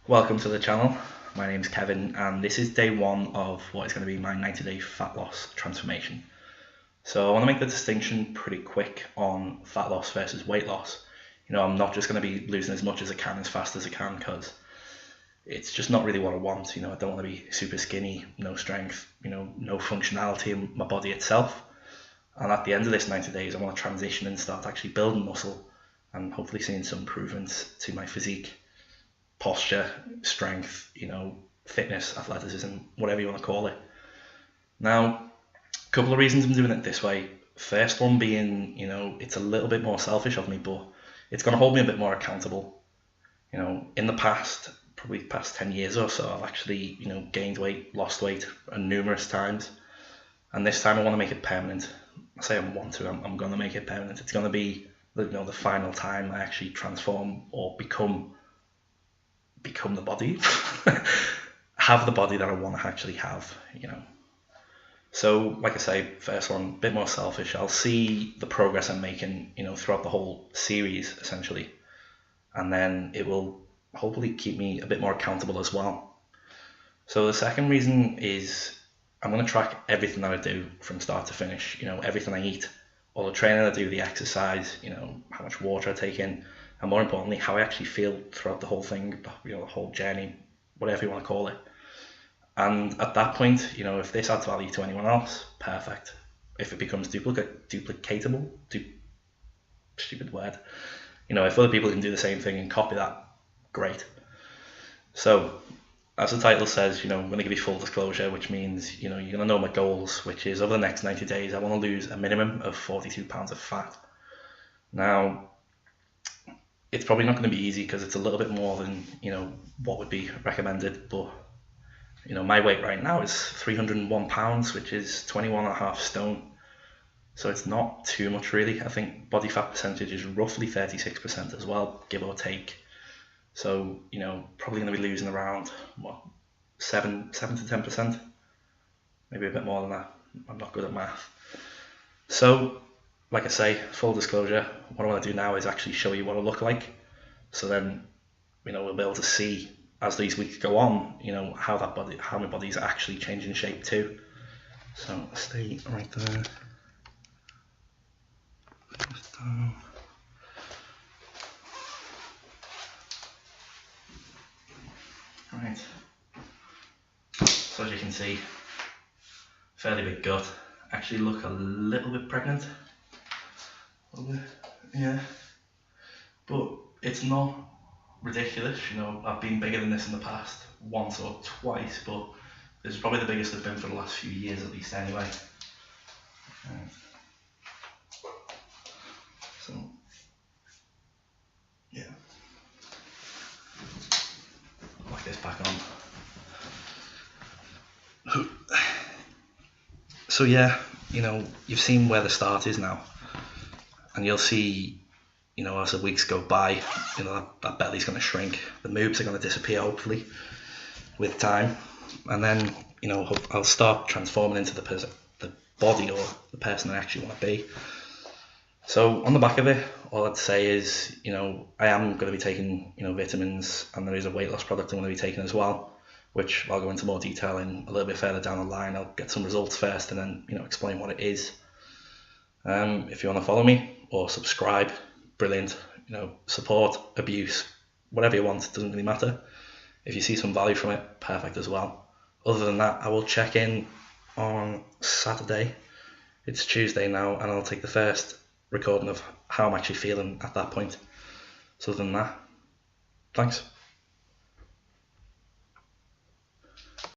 Welcome to the channel. My name's Kevin and this is day one of what is going to be my 90-day fat loss transformation. So I want to make the distinction pretty quick on fat loss versus weight loss. I'm not just going to be losing as much as I can as fast as I can because it's just not really what I want. I don't want to be super skinny, no strength, no functionality in my body itself. And at the end of this 90 days, I want to transition and start actually building muscle and hopefully seeing some improvements to my physique, posture, strength, fitness, athleticism, whatever you want to call it. Now, a couple of reasons I'm doing it this way. First one being, it's a little bit more selfish of me, but it's going to hold me a bit more accountable. In the past, probably past 10 years or so, I've actually, gained weight, lost weight numerous times. And this time I want to make it permanent. I say I'm going to make it permanent. It's going to be, the final time I actually transform or become the body, have the body that I want to actually have, So, like I say, first one, a bit more selfish. I'll see the progress I'm making, throughout the whole series, essentially. And then it will hopefully keep me a bit more accountable as well. So the second reason is I'm going to track everything that I do from start to finish, everything I eat, all the training I do, the exercise, how much water I take in, and more importantly, how I actually feel throughout the whole thing, the whole journey, whatever you want to call it. And at that point, if this adds value to anyone else, perfect. If it becomes duplicatable, stupid word, if other people can do the same thing and copy that, great. So, as the title says, I'm going to give you full disclosure, which means, you're going to know my goals, which is over the next 90 days, I want to lose a minimum of 42 pounds of fat. Now, it's probably not going to be easy because it's a little bit more than, what would be recommended, but, my weight right now is 301 pounds, which is 21.5 stone. So it's not too much really. I think body fat percentage is roughly 36% as well, give or take. So, probably going to be losing around, 7 to 10%, maybe a bit more than that. I'm not good at math. So, like I say, full disclosure, what I want to do now is actually show you what I look like. So then, we'll be able to see as these weeks go on, how my body's actually changing shape too. So stay right there. Just down. Right. So as you can see, fairly big gut. Actually look a little bit pregnant. A little bit, yeah. But it's not ridiculous, I've been bigger than this in the past, once or twice, but this is probably the biggest I've been for the last few years at least anyway. So, yeah. I'll whack this back on. So yeah, you've seen where the start is now, and you'll see, as the weeks go by, that belly's going to shrink, the moobs are going to disappear hopefully with time, and then I'll start transforming into the body or the person I actually want to be. So on the back of it, all I'd say is I am going to be taking vitamins, and there is a weight loss product I'm going to be taking as well, which I'll go into more detail in a little bit further down the line. I'll get some results first and then explain what it is. If you want to follow me or subscribe, brilliant. Support, abuse, whatever you want, it doesn't really matter. If you see some value from it, perfect as well. Other than that, I will check in on Saturday. It's Tuesday now, and I'll take the first recording of how I'm actually feeling at that point. So other than that, thanks.